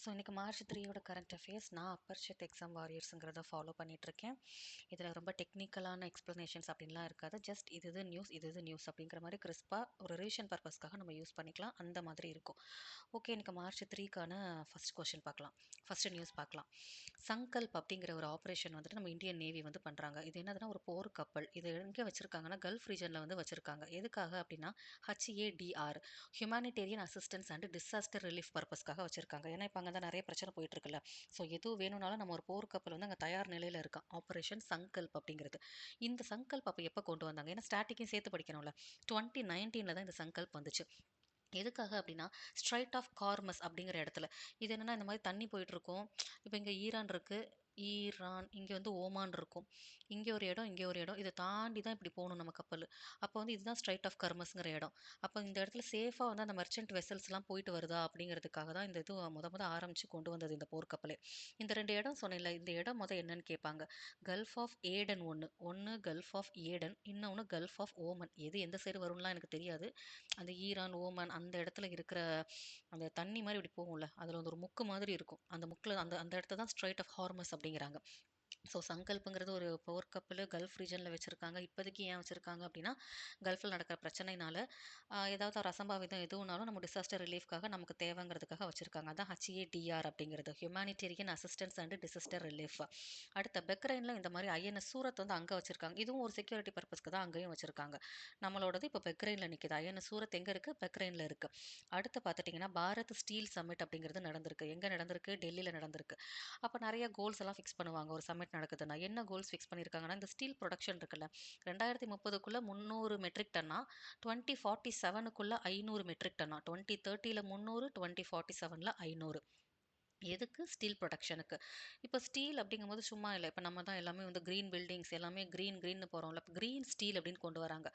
So இன்றைக்கி March 3யோட current affairs நான் அப்பர்ஷத் exam வாரியர்ஸுங்கிறத follow பண்ணிகிட்ருக்கேன். இதில் ரொம்ப டெக்னிக்கலான எக்ஸ்ப்ளனேஷன்ஸ் அப்படின்லாம் இருக்காது. ஜஸ்ட் இது நியூஸ் அப்படிங்கிற மாதிரி கிறிஸ்பாக ஒரு ரிவிஷன் பர்பஸ்க்காக நம்ம யூஸ் பண்ணிக்கலாம். அந்த மாதிரி இருக்கும். ஓகே, எனக்கு மார்ச் 3க்கான ஃபஸ்ட் கொஷின் பார்க்கலாம். ஃபஸ்ட்டு நியூஸ் பார்க்கலாம். சங்கல்ப் அப்படிங்கிற ஒரு ஆப்ரேஷன் வந்துட்டு நம்ம இந்தியன் நேவி வந்து பண்ணுறாங்க. இது என்னதுன்னா ஒரு போர் கப்பல். இது எங்கே வச்சுருக்காங்கன்னா கல்ஃப் ரீஜனில் வந்து வச்சுருக்காங்க. எதுக்காக அப்படின்னா HADR, humanitarian assistance and disaster relief பர்பஸ்க்காக வச்சுருக்காங்க. ஏன்னா இப்போ அங்கே தான் நிறைய பிரச்சனை போயிட்டு இருக்குல்ல. ஸோ எதுவும் வேணும்னாலும் நம்ம ஒரு போர்க்கப்பல் வந்து அங்கே தயார் நிலையில் இருக்கான். ஆப்ரேஷன் சங்கல்ப் அப்படிங்கிறது. இந்த சங்கல்ப் அப்போ எப்போ கொண்டு வந்தாங்க? ஏன்னா ஸ்டாட்டிக்கையும் சேர்த்து படிக்கணும்ல. 2019 தான் இந்த சங்கல்ப் வந்துச்சு. எதுக்காக அப்படின்னா ஸ்ட்ரைட் ஆஃப் கார்மஸ் அப்படிங்கிற இடத்துல. இது என்னென்னா இந்த மாதிரி தண்ணி போயிட்டுருக்கும். இப்போ இங்கே ஈரான் இருக்குது, இங்கே வந்து ஓமான் இருக்கும். இங்கே ஒரு இடம், இங்கே ஒரு இடம். இதை தாண்டி தான் இப்படி போகணும் நம்ம கப்பல். அப்போ வந்து இதுதான் ஸ்ட்ரைட் ஆஃப் கர்மஸ்ங்கிற இடம். அப்போ இந்த இடத்துல சேஃபாக வந்து அந்த மர்ச்சன்ட் வெசல்ஸ்லாம் போயிட்டு வருதா அப்படிங்கிறதுக்காக தான் இந்த இது ஆரம்பித்து கொண்டு வந்தது இந்த போர்க்கப்பலே. இந்த 2 இடம் சொன்னேன்ல, இந்த இடம் என்னன்னு கேட்பாங்க. கல்ஃப் ஆஃப் ஏடன் ஒன்று கல்ஃப் ஆஃப் ஏடன், இன்னொன்று கல்ஃப் ஆஃப் ஓமன். எது எந்த சைடு வரும்லாம் எனக்கு தெரியாது. அந்த ஈரான், ஓமன் அந்த இடத்துல இருக்கிற அந்த தண்ணி மாதிரி இப்படி போகும்ல, அதில் வந்து ஒரு முக்கு மாதிரி இருக்கும். அந்த முக்கில் அந்த அந்த இடத்த தான் ஸ்ட்ரைட் ஆஃப் ஹார்மஸ் அப்படிங்கிறாங்க. ஸோ சங்கல்ப்புங்கிறது ஒரு போர்க்கப்பல் கல்ஃப் ரீஜனில் வச்சுருக்காங்க. இப்போதைக்கு ஏன் வச்சுருக்காங்க அப்படின்னா கல்ஃபில் நடக்கிற பிரச்சனைனால ஏதாவது ஒரு அசம்பாவிதம் எதுவும்னாலும் நம்ம டிசாஸ்டர் ரிலீஃப்காக நமக்கு தேவைங்கிறதுக்காக வச்சுருக்காங்க. அதான் HADR அப்படிங்கிறது, humanitarian assistance and disaster relief. அடுத்த பெக்ரைனில் இந்த மாதிரி INS சூரத் வந்து அங்கே வச்சுருக்காங்க. இதுவும் ஒரு செக்யூரிட்டி பர்பஸ்க்கு தான் அங்கேயும் வச்சுருக்காங்க. நம்மளோடது இப்போ பெக்ரைனில் நிற்கிது. INS சூரத் எங்கே இருக்குது? பெக்ரைனில் இருக்குது. அடுத்து பார்த்துட்டிங்கன்னா பாரத் ஸ்டீல் சம்மிட் அப்படிங்கிறது நடந்திருக்கு. எங்கே நடந்திருக்கு? டெல்லியில் நடந்திருக்கு. அப்போ நிறைய கோல்ஸ் எல்லாம் ஃபிக்ஸ் பண்ணுவாங்க. ஒரு சம்மிட் நடக்குதுன்னா என்ன கோல்ஸ் ஃபிக்ஸ் பண்ணியிருக்காங்கன்னா, இந்த ஸ்டீல் ப்ரொடக்ஷன் இருக்குல்ல, 2030க்குள்ளே 300 மெட்ரிக் டன்னா, 2047க்குள்ளே 500 மெட்ரிக் டன்னா, 2030ல் 300, 2047ல் 500. எதுக்கு? ஸ்டீல் ப்ரொடக்ஷனுக்கு. இப்போ ஸ்டீல் அப்படிங்கும்போது சும்மா இல்லை. இப்போ நம்ம தான் எல்லாமே வந்து க்ரீன் பில்டிங்ஸ் எல்லாமே க்ரீன்னு போகிறோம்ல. இப்போ க்ரீன் ஸ்டீல் அப்படின்னு கொண்டு வராங்க.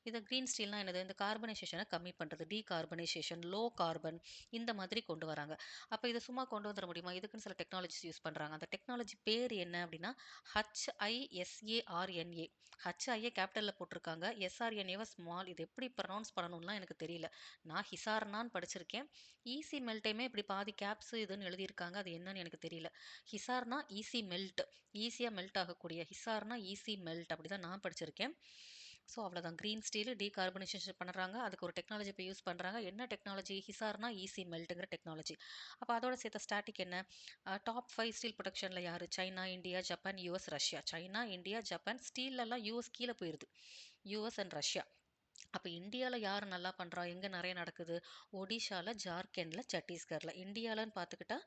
இந்த க்ரீன் ஸ்டீல்னால் என்னது? இந்த கார்பனைசேஷனை கம்மி பண்ணுறது, டீகார்பனைசேஷன், லோ கார்பன், இந்த மாதிரி கொண்டு வராங்க. அப்போ இதை சும்மா கொண்டு வந்துட முடியுமா? இதுக்குன்னு சில டெக்னாலஜிஸ் யூஸ் பண்ணுறாங்க. அந்த டெக்னாலஜி பேர் என்ன அப்படின்னா HISARNA. HIயை கேபிட்டலில் போட்டிருக்காங்க, SRNAவை ஸ்மால். இது எப்படி ப்ரொனவுன்ஸ் பண்ணணும்லாம் எனக்கு தெரியல. நான் ஹிசார்னான்னு படிச்சிருக்கேன். ஈஸி மெல்ட்டையுமே இப்படி பாதி கேப்ஸ் இதுன்னு எழுதியிருக்காங்க. அது என்னன்னு எனக்கு தெரியல. ஹிசார்னா ஈஸி மெல்ட், ஈஸியாக மெல்ட் ஆகக்கூடிய. ஹிசார்னா ஈஸி மெல்ட், அப்படி தான் நான் படிச்சிருக்கேன். ஸோ அவ்வளோதான். க்ரீன் ஸ்டீல் டீகார்பனைசேஷன் பண்ணுறாங்க. அதுக்கு ஒரு டெக்னாலஜி இப்போ யூஸ் பண்ணுறாங்க. என்ன டெக்னாலஜி? ஹிசார்னா ஈஸி மெல்ட்டுங்கிற டெக்னாலஜி. அப்போ அதோட சேர்த்த ஸ்டாட்டிக் என்ன? டாப் 5 ஸ்டீல் ப்ரொடக்ஷனில் யார்? China, India, Japan, US, Russia. China, India, Japan. ஸ்டீல்லலாம் US கீழே போயிடுது. US and Russia. அப்போ இந்தியாவில் யார் நல்லா பண்ணுறா? எங்கே நிறைய நடக்குது? ஒடிஷாவில், ஜார்க்கண்டில், சத்தீஸ்கரில். இந்தியாவில்னு பார்த்துக்கிட்டா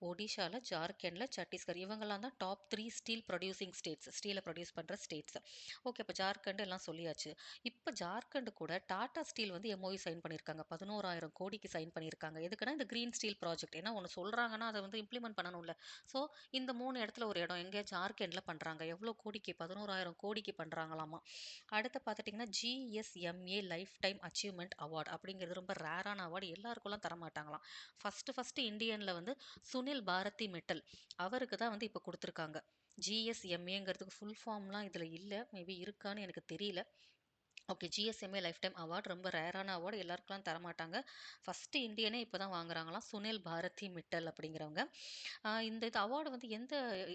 ஒடிஷாவில், ஜார்க்கண்டில், சத்தீஸ்கர். இவங்கெல்லாம் தான் டாப் 3 ஸ்டீல் ப்ரொடியூசிங் ஸ்டேட்ஸ், ஸ்டீலை ப்ரொடியூஸ் பண்ணுற ஸ்டேட்ஸ். ஓகே, இப்போ ஜார்க்கண்ட் எல்லாம் சொல்லியாச்சு. இப்போ ஜார்க்கண்ட் கூட டாடா ஸ்டீல் வந்து MOU சைன் பண்ணியிருக்காங்க. 11,000 கோடிக்கு சைன் பண்ணியிருக்காங்க. எதுக்குன்னா இந்த க்ரீன் ஸ்டீல் ப்ராஜெக்ட். ஏன்னா ஒன்று சொல்கிறாங்கன்னா அதை வந்து இம்ப்ளிமெண்ட் பண்ணணும்ல. ஸோ இந்த 3 இடத்துல ஒரு இடம் எங்கே? ஜார்க்கண்டில் பண்ணுறாங்க. எவ்வளோ கோடிக்கு? 11,000 கோடிக்கு பண்ணுறாங்களாமா. அடுத்து பார்த்துட்டிங்கன்னா GSMA life time achievement award அப்படிங்கிறது ரொம்ப ரேரான அவார்டு. எல்லாருக்கும்லாம் தரமாட்டாங்களாம். ஃபஸ்ட்டு இந்தியனில் வந்து சுனில் பாரதி மெட்டல், அவருக்கு தான் வந்து இப்போ கொடுத்துருக்காங்க. GSMAங்கிறதுக்கு ஃபுல் ஃபார்ம்லாம் இதில் இல்லை. மேபி இருக்கான்னு எனக்கு தெரியல. Okay, GSMA life time award ரொம்ப ரேரான அவார்டு. எல்லாருக்குலாம் தரமாட்டாங்க. ஃபஸ்ட்டு இந்தியனே இப்போ தான் வாங்குறாங்களாம், சுனில் பாரதி மிட்டல் அப்படிங்கிறவங்க. இந்த இது அவார்டு வந்து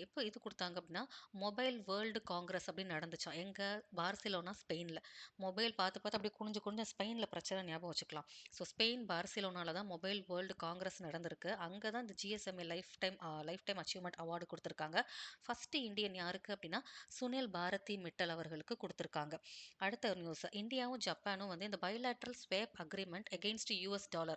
எப்போ இது கொடுத்தாங்க அப்படின்னா மொபைல் வேர்ல்டு காங்கிரஸ் அப்படின்னு நடந்துச்சாம். எங்கே? பார்சிலோனா, ஸ்பெயினில். மொபைல் பார்த்து பார்த்து அப்படியே குனிஞ்சு ஸ்பெயினில் பிரச்சனை ஞாபகம் வச்சுக்கலாம். ஸோ ஸ்பெயின் பார்சிலோனாவில் தான் மொபைல் வேர்ல்டு காங்கிரஸ் நடந்திருக்கு. அங்கே தான் இந்த GSMA life time achievement award கொடுத்துருக்காங்க. ஃபஸ்ட்டு இந்தியன் யாருக்கு அப்படின்னா சுனில் பாரதி மிட்டல் அவர்களுக்கு கொடுத்துருக்காங்க. அடுத்த நியூஸ், இந்தியாவும் ஜப்பானும் வந்து இந்த bilateral swap agreement against US$.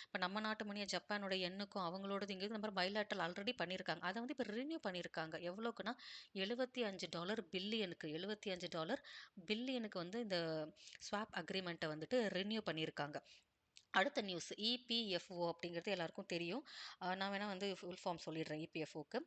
இப்போ நம்ம நாட்டு மணியை ஜப்பானோட எண்ணுக்கும் அவங்களோடது இங்கே நம்ம பைலேட்ரல் ஆல்ரெடி பண்ணியிருக்காங்க. அதை வந்து இப்போ ரினியூ பண்ணியிருக்காங்க. எவ்வளோக்குன்னா $75 பில்லியனுக்கு, $75 பில்லியனுக்கு வந்து இந்த ஸ்வாப் அக்ரிமெண்ட்டை வந்துட்டு ரினியூ பண்ணியிருக்காங்க. அடுத்த நியூஸ், EPFO அப்படிங்கிறது எல்லாருக்கும் தெரியும். நான் வேணால் வந்து ஃபுல் ஃபார்ம் சொல்லிடுறேன். EPFOக்கு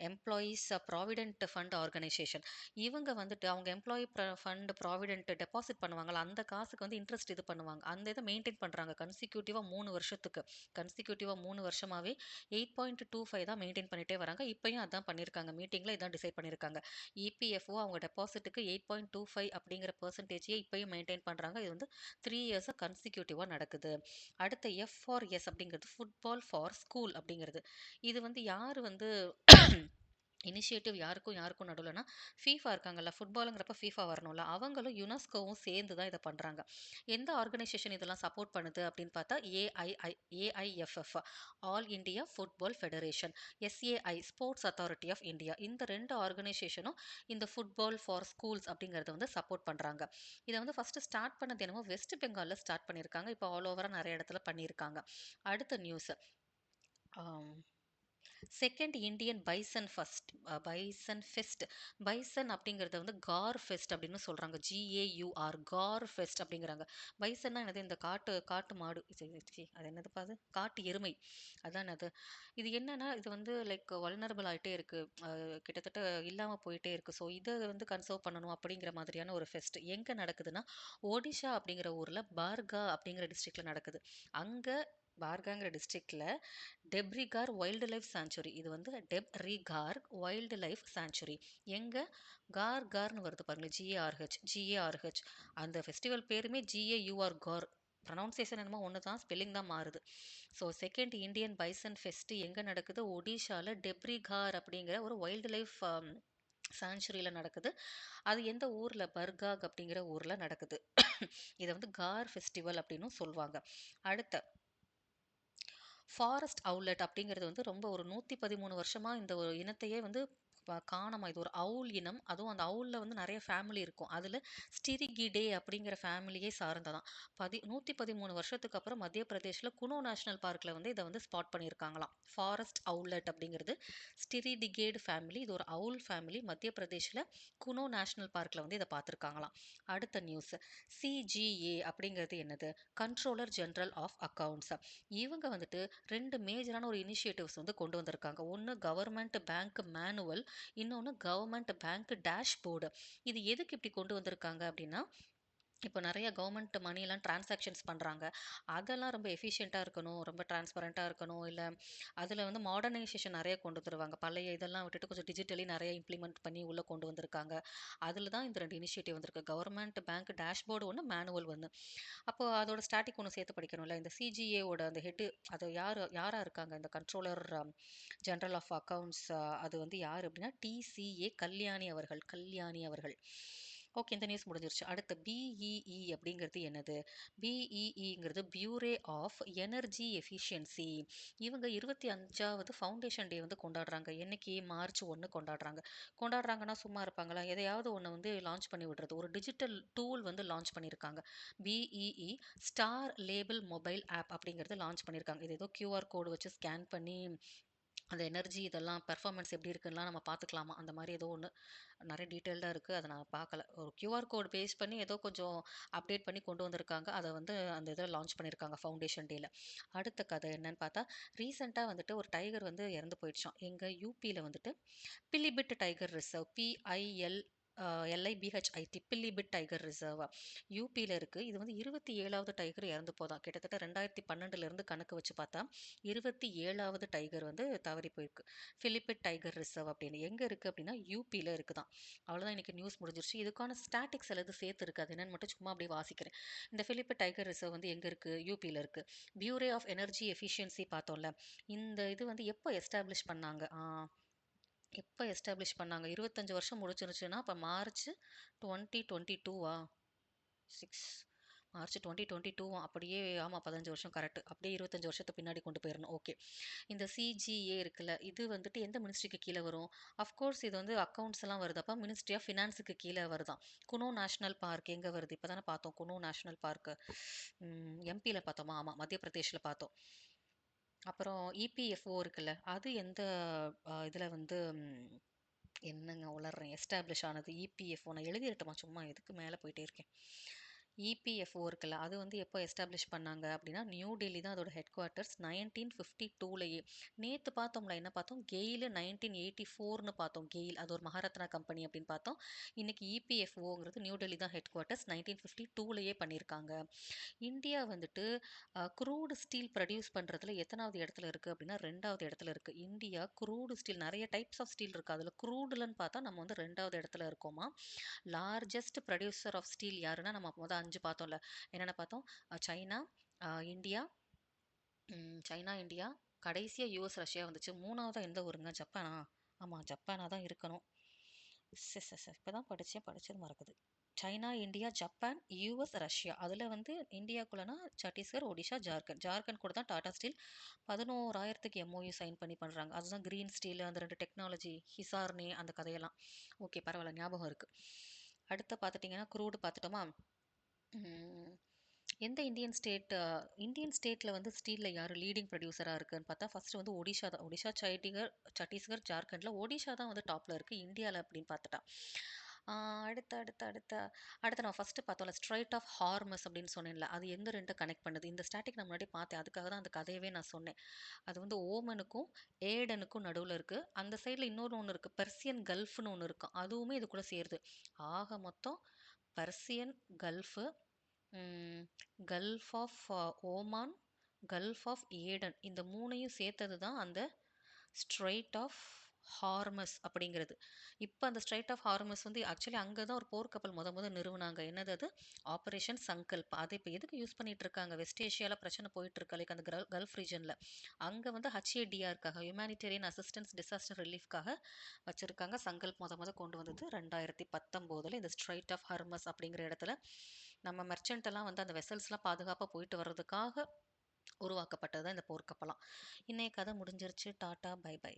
எம்ப்ளாயீஸ் ப்ராவிடென்ட் ஃபண்ட் ஆர்கனைசேஷன். இவங்க வந்துட்டு அவங்க எம்ப்ளாயி ஃபண்ட் ப்ராவிடென்ட் டெபாசிட் பண்ணுவாங்கள்ல, அந்த காசுக்கு வந்து இன்ட்ரெஸ்ட் இது பண்ணுவாங்க. அந்த இதை மெயின்டைன் பண்ணுறாங்க கன்சிக்யூட்டிவாக 3 வருஷத்துக்கு. கன்சிக்யூட்டிவாக 3 வருஷமாகவே 8.25 தான் மெயின்டைன் பண்ணிகிட்டே வராங்க. இப்போயும் அதான் பண்ணியிருக்காங்க. மீட்டிங்கில் இதான் டிசைட் பண்ணியிருக்காங்க. EPFO அவங்க டெபாசிட்டுக்கு 8.25 அப்படிங்கிற பெர்சன்டேஜையே இப்போயும் மெயின்டைன் பண்ணுறாங்க. இது வந்து 3 இயர்ஸாக கன்சிக்யூட்டிவாக நடக்குது. அடுத்த எஃப் ஃபார் எஸ் அப்படிங்கிறது ஃபுட்பால் ஃபார் ஸ்கூல் அப்படிங்கிறது. இது வந்து யார் வந்து இனிஷியேட்டிவ் யாருக்கும் யாருக்கும் நடுவுலனா, ஃபீஃபா இருக்காங்கல்ல, ஃபுட்பாலுங்கிறப்ப ஃபீஃபா வரணும்ல, அவங்களும் யுனெஸ்கோவும் சேர்ந்து தான் இத பண்றாங்க. எந்த ஆர்கனைசேஷன் இதெல்லாம் சப்போர்ட் பண்ணுது அப்படின்னு பார்த்தா, AIFF, all India football federation, SAI, sports authority of India. இந்த 2 ஆர்கனைசேஷனும் இந்த ஃபுட்பால் ஃபார் ஸ்கூல்ஸ் அப்படிங்கிறத வந்து சப்போர்ட் பண்றாங்க. இத வந்து ஃபர்ஸ்ட் ஸ்டார்ட் பண்ணது என்னமோ வெஸ்ட் பெங்கால்ல ஸ்டார்ட் பண்ணியிருக்காங்க. இப்போ ஆல் ஓவரா நெறைய இடத்துல பண்ணியிருக்காங்க. அடுத்த நியூஸ். ஆம். Second Indian bison fest. Bison அப்படிங்கிறத வந்து கார் ஃபெஸ்ட் அப்படின்னு சொல்றாங்க. GAUR, கார் ஃபெஸ்ட் அப்படிங்கிறாங்க. பைசன்னா என்னது? இந்த காட்டு காட்டு மாடு. அது என்னதுப்பா அது? காட்டு எருமை. அதான் அது. இது என்னன்னா, இது வந்து லைக் வல்னரபிள் ஆயிட்டே இருக்கு. கிட்டத்தட்ட இல்லாம போயிட்டே இருக்கு. ஸோ இதை வந்து கன்சர்வ் பண்ணணும் அப்படிங்கிற மாதிரியான ஒரு ஃபெஸ்ட் எங்க நடக்குதுன்னா, ஒடிஷா அப்படிங்கிற ஊர்ல பார்கா அப்படிங்கிற டிஸ்ட்ரிக்ட்ல நடக்குது. அங்க பார்காங்கிற டிஸ்ட்ரிக்ட்ல டெப்ரிகார் வைல்டு லைஃப் சாங்சுரி. இது வந்து டெப்ரிகார் வைல்டு லைஃப் சாங்சுரி. எங்க? கார்னு வருது பாருங்க. GARH. அந்த ஃபெஸ்டிவல் பேருமே GAUR, கார். ப்ரொனவுன்சியேஷன் என்னமோ ஒன்று தான், ஸ்பெல்லிங் தான் மாறுது. So second Indian bison fest எங்கே நடக்குது? ஒடிஷால டெப்ரிகார் அப்படிங்கிற ஒரு வைல்டு லைஃப் சாங்சுரியில் நடக்குது. அது எந்த ஊரில்? பர்காக் அப்படிங்கிற ஊரில் நடக்குது. இதை வந்து கார் ஃபெஸ்டிவல் அப்படின்னும் சொல்லுவாங்க. அடுத்த ஃபாரஸ்ட் அவுலட் அப்படிங்கிறது வந்து ரொம்ப ஒரு 113 வருஷமா இந்த ஒரு இனத்தையே வந்து காணாம. இது ஒரு அவுல் இனம். அதுவும் அந்த அவுல்ல வந்து நிறைய ஃபேமிலி இருக்கும். அதுல ஸ்டிரிகிடே அப்படிங்கிற ஃபேமிலியே சார்ந்ததான். 113 வருஷத்துக்கு அப்புறம் மத்திய பிரதேஷ்ல குனோ நேஷனல் பார்க்ல வந்து இதை வந்து ஸ்பாட் பண்ணியிருக்காங்களாம். ஃபாரஸ்ட் அவுலட் அப்படிங்கிறது ஸ்டிரிடிகேட் ஃபேமிலி. இது ஒரு அவுல் ஃபேமிலி. மத்திய பிரதேஷ்ல குனோ நேஷனல் பார்க்ல வந்து இதை பார்த்துருக்காங்களாம். அடுத்த நியூஸ். CGA அப்படிங்கிறது என்னது? Controller general of accounts. இவங்க வந்துட்டு 2 மேஜரான ஒரு இனிஷியேட்டிவ்ஸ் வந்து கொண்டு வந்திருக்காங்க. ஒன்று கவர்மெண்ட் பேங்க் மேனுவல், இன்னொன்று கவர்மெண்ட் பேங்க் டேஷ்போர்டு. இது எதுக்கு இப்படி கொண்டு வந்திருக்காங்க அப்படின்னா, இப்போ நிறைய கவர்மெண்ட் மணிலாம் டிரான்சாக்ஷன்ஸ் பண்ணுறாங்க. அதெல்லாம் ரொம்ப எஃபிஷியண்ட்டாக இருக்கணும், ரொம்ப டிரான்ஸ்பரண்ட்டாக இருக்கணும். இல்லை அதில் வந்து மாடர்னைசேஷன் நிறைய கொண்டு வந்துருவாங்க. பழைய இதெல்லாம் விட்டுட்டு கொஞ்சம் டிஜிட்டலி நிறைய இம்ப்ளிமெண்ட் பண்ணி உள்ளே கொண்டு வந்திருக்காங்க. அதில் தான் இந்த 2 இனிஷியேட்டிவ் வந்திருக்கு. கவர்மெண்ட் பேங்க் டேஷ்போர்டு ஒன்று, மேனுவல் ஒன்று. அப்போ அதோட ஸ்டாட்டிக் ஒன்று சேர்த்து படிக்கணும்ல. இந்த சிஜிஏவோட அந்த ஹெட்டு, அது யாரா இருக்காங்க? இந்த கண்ட்ரோலர் ஜெனரல் ஆஃப் அக்கவுண்ட்ஸ். அது வந்து யார் அப்படின்னா, TCA கல்யாணி அவர்கள். ஓகே, இந்த நியூஸ் முடிஞ்சிருச்சு. அடுத்து BEE அப்படிங்கிறது என்னது? BEEங்கிறது பியூரே ஆஃப் எனர்ஜி எஃபிஷியன்சி. இவங்க 25வது ஃபவுண்டேஷன் டே வந்து கொண்டாடுறாங்க. என்னைக்கு? மார்ச் 1 கொண்டாடுறாங்க. கொண்டாடுறாங்கன்னா சும்மா இருப்பாங்களா? எதையாவது ஒன்று வந்து லான்ச் பண்ணி விடுறது. ஒரு டிஜிட்டல் டூல் வந்து லான்ச் பண்ணியிருக்காங்க. BEE star label mobile app அப்படிங்கிறது லான்ச் பண்ணியிருக்காங்க. இது ஏதோ கியூஆர் கோடு வச்சு ஸ்கேன் பண்ணி அந்த எனர்ஜி இதெல்லாம் பெர்ஃபார்மன்ஸ் எப்படி இருக்குன்னுலாம் நம்ம பார்த்துக்கலாமா? அந்த மாதிரி ஏதோ ஒன்று நிறைய டீட்டெயில்டாக இருக்குது. அதை நான் பார்க்கல. ஒரு கியூஆர் கோட் பேஸ் பண்ணி ஏதோ கொஞ்சம் அப்டேட் பண்ணி கொண்டு வந்திருக்காங்க. அதை வந்து அந்த இதை லான்ச் பண்ணியிருக்காங்க ஃபவுண்டேஷன் டேல. அடுத்த கதை என்னன்னு பார்த்தா, ரீசெண்டாக வந்துட்டு ஒரு டைகர் வந்து இறந்து போயிடுச்சாம். எங்கள் யூபியில் வந்துட்டு Pilibhit tiger reserve, LIBHIT, Pilibhit tiger reserve யூபியில் இருக்குது. இது வந்து 27வது டைகர் இறந்து போதான். கிட்டத்தட்ட 2012லேருந்து கணக்கு வச்சு பார்த்தா 27வது டைகர் வந்து தவறி போயிருக்கு. பிலிபிட் டைகர் ரிசர்வ் அப்படின்னு எங்கே இருக்குது அப்படின்னா, யூபியில் இருக்குதான். அவ்வளோதான், இன்னைக்கு நியூஸ் முடிஞ்சிருச்சு. இதுக்கான ஸ்டாட்டிக்ஸ் எல்லாம் சேர்த்து இருக்குது. அது என்னன்னு மட்டும் சும்மா அப்படியே வாசிக்கிறேன். இந்த பிலிபிட் டைகர் ரிசர்வ் வந்து எங்கே இருக்குது? யூபியில் இருக்குது. பியூரே ஆஃப் எனர்ஜி எஃபிஷியன்சி பார்த்தோம்ல, இந்த இது வந்து எப்போ எஸ்டாப்ளிஷ் பண்ணாங்க? எப்போ எஸ்டாப்ளிஷ் பண்ணாங்க? 25 வருஷம் முடிச்சிருச்சுன்னா அப்போ மார்ச் 2022வா? 6 மார்ச் 2022 அப்படியே. ஆமாம், 15 வருஷம் கரெக்ட். அப்படியே 25 வருஷத்துக்கு பின்னாடி கொண்டு போயிடணும். ஓகே. இந்த CGA இருக்குல்ல, இது வந்துட்டு எந்த மினிஸ்ட்ரிக்கு கீழே வரும்? அஃப்கோர்ஸ் இது வந்து அக்கௌண்ட்ஸ் எல்லாம் வருது. அப்போ மினிஸ்ட்ரி ஆஃப் ஃபினான்ஸுக்கு கீழே வருதான். குனோ நேஷனல் பார்க் எங்கே வருது? இப்போ தானே பார்த்தோம் குனோ நேஷனல் பார்க்கு. எம்பியில் பார்த்தோமா? ஆமாம், மத்திய பிரதேஷில் பார்த்தோம். அப்புறம் இபிஎஃப்ஓ இருக்குல்ல, அது எந்த இதில் வந்து என்னங்க உளறேன், எஸ்டாப்ளிஷ் ஆனது? இபிஎஃப்ஓ நான் எழுதிடட்டுமா? சும்மா எதுக்கு மேலே போயிட்டே இருக்கேன். இபிஎஃப்ஓ இருக்குல்ல, அது வந்து எப்போ எஸ்டாப்ளிஷ் பண்ணாங்க அப்படின்னா, நியூ டெல்லி தான் அதோட ஹெட் குவார்ட்டர்ஸ். 1952லேயே. நேற்று பார்த்தோம்ல, என்ன பார்த்தோம்? கெயில் 1984ன்னு பார்த்தோம். கெயில் அது ஒரு மகாரத்னா கம்பெனி அப்படின்னு பார்த்தோம். இன்னைக்கு இபிஎஃப்ஓங்கிறது நியூ டெல்லி தான் ஹெட் குவார்ட்டர்ஸ். 1952லேயே பண்ணியிருக்காங்க. இந்தியா வந்துட்டு குரூடு ஸ்டீல் ப்ரொடியூஸ் பண்ணுறதுல எத்தனாவது இடத்துல இருக்குது அப்படின்னா, 2வது இடத்துல இருக்குது. இந்தியா குரூடு ஸ்டீல், நிறைய டைப்ஸ் ஆஃப் ஸ்டீல் இருக்குது, அதில் குரூடுலன்னு பார்த்தா நம்ம வந்து 2வது இடத்துல இருக்கோமா. லார்ஜஸ்ட் ப்ரொடியூசர் ஆஃப் ஸ்டீல் யாருன்னா, நம்ம 5 பார்த்தோம்ல, என்னென்ன பார்த்தோம்? சைனா, இந்தியா, சைனா, இந்தியா, கடைசியா யுஎஸ், ரஷ்யா வந்துச்சு. 3வதா எந்த ஊருங்க? ஜப்பானா? ஆமா, ஜப்பானா தான் இருக்கணும். இப்பதான் படிச்சேன், படிச்சது மறக்குது. China, India, Japan, US, Russia. அதுல வந்து இந்தியாக்குள்ளனா சத்தீஸ்கர், ஒடிஷா, ஜார்க்கண்ட். ஜார்க்கண்ட் கூட தான் டாடா ஸ்டீல் 11,000க்கு எம்ஓயு சைன் பண்ணி பண்றாங்க. அதுதான் கிரீன் ஸ்டீல், அந்த 2 டெக்னாலஜி, ஹிசார்னே அந்த கதையெல்லாம். ஓகே, பரவாயில்ல, ஞாபகம் இருக்கு. அடுத்து பார்த்துட்டீங்கன்னா, க்ரூடு பார்த்துட்டோமா? ம், எந்த இந்தியன் ஸ்டேட்ல வந்து ஸ்டீல்ல யாரு லீடிங் ப்ரொடியூசரா இருக்குன்னு பார்த்தா, ஃபர்ஸ்ட் வந்து ஒடிஷா தான். ஒடிஷா, சத்தீஸ்கர், ஜார்க்கண்ட்ல ஒடிஷா தான் வந்து டாப்ல இருக்கு இந்தியால அப்படின்னு பார்த்துட்டா. ஆ, அடுத்து அடுத்து அடுத்து அடுத்து நான் ஃபர்ஸ்ட் பார்த்தோம்ல, ஸ்ட்ரைட் ஆஃப் ஹார்மஸ் அப்படின்னு சொன்னேன்ல, அது எந்த ரெண்டு கனெக்ட் பண்ணுது? இந்த ஸ்டாட்டிக் நான் முன்னாடி பார்த்தேன், அதுக்காக தான் அந்த கதையவே நான் சொன்னேன். அது வந்து ஓமனுக்கும் ஏடனுக்கும் நடுவுல இருக்கு. அந்த சைடுல இன்னொரு ஒன்று இருக்கு, பெர்சியன் கல்ஃப்னு ஒன்று இருக்கும், அதுவுமே இது கூட சேருது. ஆக மொத்தம் பர்சியன் கல்ஃப், ம், gulf of Oman, gulf of Aden, இந்த மூணையும் சேர்த்தது தான் அந்த ஸ்ட்ரெய்ட் ஆஃப் ஹார்மஸ் அப்படிங்கிறது. இப்போ அந்த ஸ்ட்ரெய்ட் ஆஃப் ஹார்மஸ் வந்து ஆக்சுவலி அங்கே தான் ஒரு போர்க்கப்பல் முத நிறுவுனாங்க. என்னது அது? ஆப்ரேஷன் சங்கல்ப். அதை இப்போ எதுக்கு யூஸ் பண்ணிட்டு இருக்காங்க? வெஸ்ட் ஏஷியாவில் பிரச்சனை போயிட்டு இருக்கு, லைக் அந்த கல்ஃப் ரீஜனில். அங்கே வந்து ஹச்ஏடிஆருக்காக, ஹியூமானிட்டேரியன் அசிஸ்டன்ஸ் டிசாஸ்டர் ரிலீஃப்காக வச்சிருக்காங்க. சங்கல்ப் கொண்டு வந்தது 2019 இந்த ஸ்ட்ரைட் ஆஃப் ஹார்மஸ் அப்படிங்கிற இடத்துல. நம்ம மெர்ச்சன்ட் எல்லாம் வந்து அந்த வெசல்ஸ்லாம் பாதுகாப்பாக போயிட்டு வர்றதுக்காக உருவாக்கப்பட்டது தான் இந்த போர்க்கப்பலாம். இன்னைய கதை முடிஞ்சிருச்சு. Tata, bye by.